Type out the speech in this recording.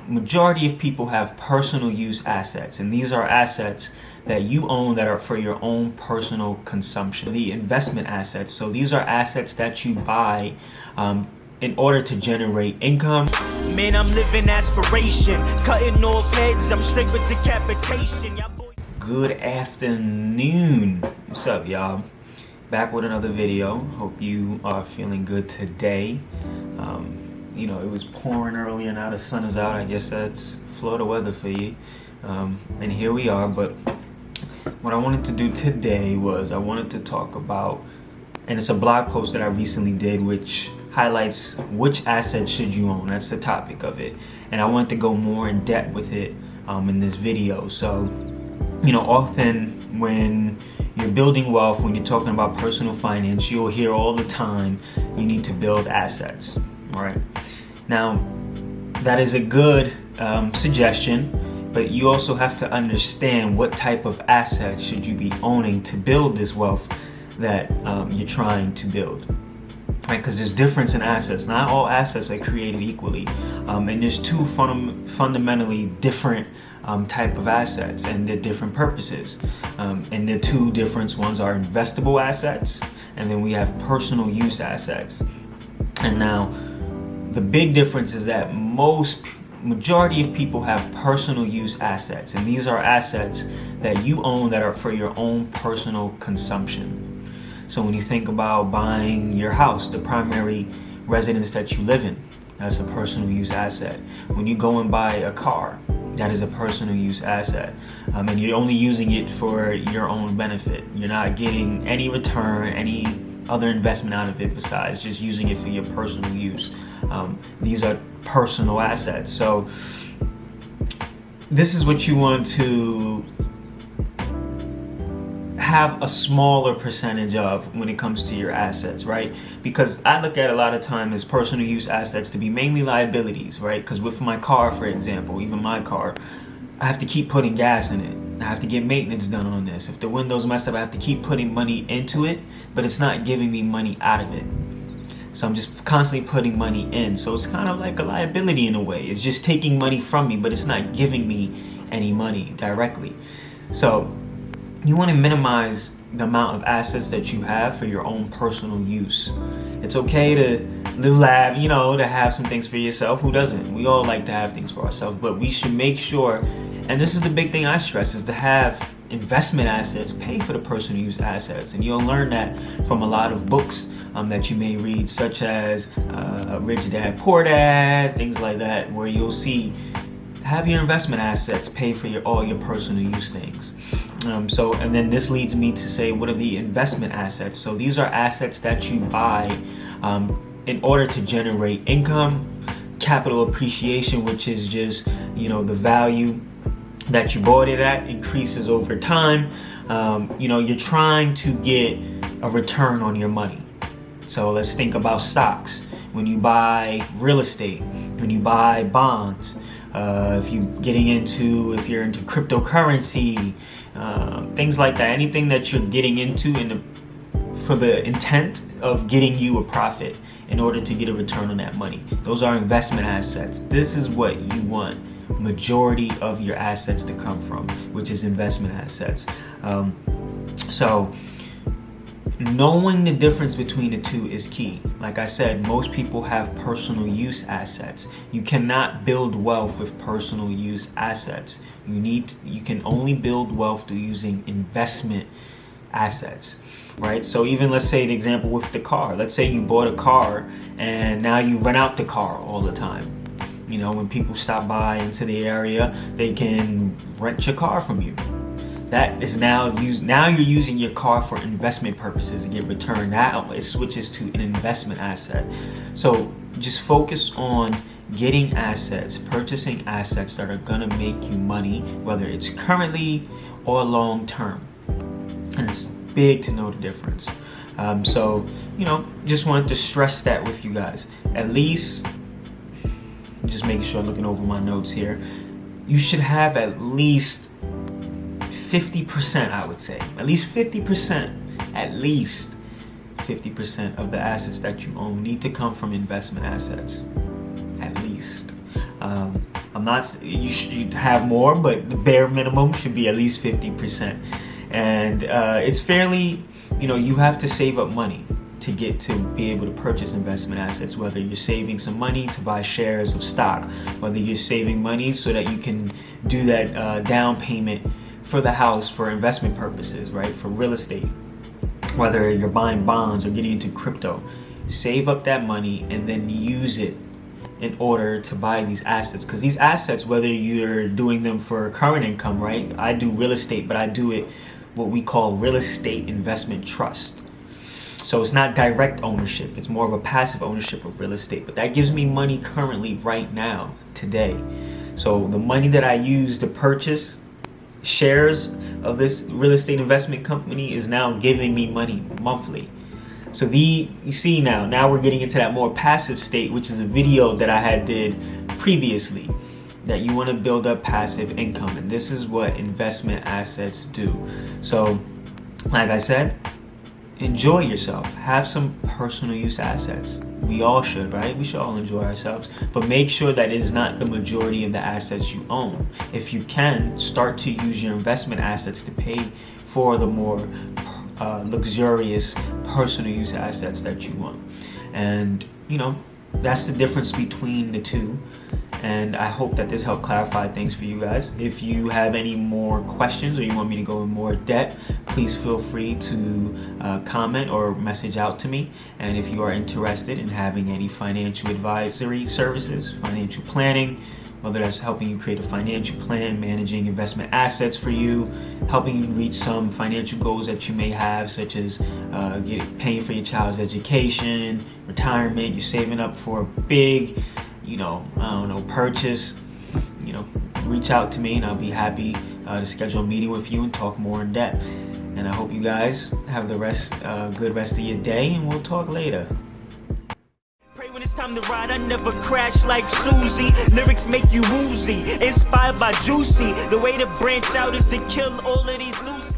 majority of people have personal use assets, and these are assets that you own that are for your own personal consumption. The investment assets, so these are assets that you buy in order to generate income. Man, I'm living aspiration, cutting off heads, I'm straight with decapitation. Good afternoon. What's up, y'all? Back with another video. Hope you are feeling good today. You know, it was pouring earlier, now the sun is out. I guess that's Florida weather for you. And here we are. But what I wanted to do today was I wanted to talk about, and it's a blog post that I recently did, which highlights which assets should you own. That's the topic of it. And I wanted to go more in depth with it in this video. So, you know, often when you're building wealth, when you're talking about personal finance, you'll hear all the time, you need to build assets, right? Now, that is a good suggestion, but you also have to understand what type of assets should you be owning to build this wealth that you're trying to build, right? Because there's difference in assets. Not all assets are created equally, and there's two fundamentally different type of assets, and they're different purposes. And the two different ones are investable assets, and then we have personal use assets. And now, the big difference is that majority of people have personal use assets, and these are assets that you own that are for your own personal consumption. So when you think about buying your house, the primary residence that you live in, that's a personal use asset. When you go and buy a car, that is a personal use asset. And you're only using it for your own benefit. You're not getting any return, any other investment out of it besides just using it for your personal use. These are personal assets. So this is what you want to have a smaller percentage of when it comes to your assets, right? Because I look at a lot of time as personal use assets to be mainly liabilities, right? Because with my car, for example, even my car, I have to keep putting gas in it. I have to get maintenance done on this. If the window's messed up, I have to keep putting money into it, but it's not giving me money out of it. So I'm just constantly putting money in. So it's kind of like a liability in a way. It's just taking money from me, but it's not giving me any money directly. So you want to minimize the amount of assets that you have for your own personal use. It's okay to live lavish, you know, to have some things for yourself. Who doesn't? We all like to have things for ourselves, but we should make sure, and this is the big thing I stress, is to have investment assets pay for the personal use assets. And you'll learn that from a lot of books that you may read, such as Rich Dad, Poor Dad, things like that, where you'll see have your investment assets pay for all your personal use things. And then this leads me to say, what are the investment assets? So these are assets that you buy in order to generate income, capital appreciation, which is just, you know, the value that you bought it at increases over time. You know, you're trying to get a return on your money. So let's think about stocks. When you buy real estate, when you buy bonds, if you're into cryptocurrency, things like that, anything that you're getting into for the intent of getting you a profit in order to get a return on that money. Those are investment assets. This is what you want majority of your assets to come from, which is investment assets. So knowing the difference between the two is key. Like I said, most people have personal use assets. You cannot build wealth with personal use assets. You can only build wealth through using investment assets, right? So even let's say the example with the car. Let's say you bought a car and now you rent out the car all the time. You know, when people stop by into the area, they can rent your car from you. That is now you're using your car for investment purposes to get return. Now it switches to an investment asset. So just focus on getting assets, purchasing assets that are gonna make you money, whether it's currently or long term. And it's big to know the difference. So, you know, just wanted to stress that with you guys. At least, just making sure I'm looking over my notes here, you should have at least 50%, I would say. At least 50% of the assets that you own need to come from investment assets. At least. I'm not, you should have more, but the bare minimum should be at least 50%. And it's fairly, you have to save up money to get to be able to purchase investment assets, whether you're saving some money to buy shares of stock, whether you're saving money so that you can do that down payment for the house for investment purposes, right? For real estate, whether you're buying bonds or getting into crypto. Save up that money and then use it in order to buy these assets. Because these assets, whether you're doing them for current income, right? I do real estate, but I do it what we call real estate investment trust. So it's not direct ownership, it's more of a passive ownership of real estate. But that gives me money currently right now, today. So the money that I use to purchase shares of this real estate investment company is now giving me money monthly. So you see now we're getting into that more passive state, which is a video that I did previously, that you want to build up passive income. And this is what investment assets do. So like I said, enjoy yourself. Have some personal use assets. We all should, right? We should all enjoy ourselves. But make sure that it is not the majority of the assets you own. If you can, start to use your investment assets to pay for the more luxurious personal use assets that you want. And, that's the difference between the two. And I hope that this helped clarify things for you guys. If you have any more questions or you want me to go in more depth, please feel free to comment or message out to me. And if you are interested in having any financial advisory services, financial planning, whether that's helping you create a financial plan, managing investment assets for you, helping you reach some financial goals that you may have, such as paying for your child's education, retirement, you're saving up for a big, purchase, reach out to me and I'll be happy to schedule a meeting with you and talk more in depth. And I hope you guys have the good rest of your day, and we'll talk later. When it's time to ride, I never crash like Susie. Lyrics make you woozy, inspired by Juicy. The way to branch out is to kill all of these loose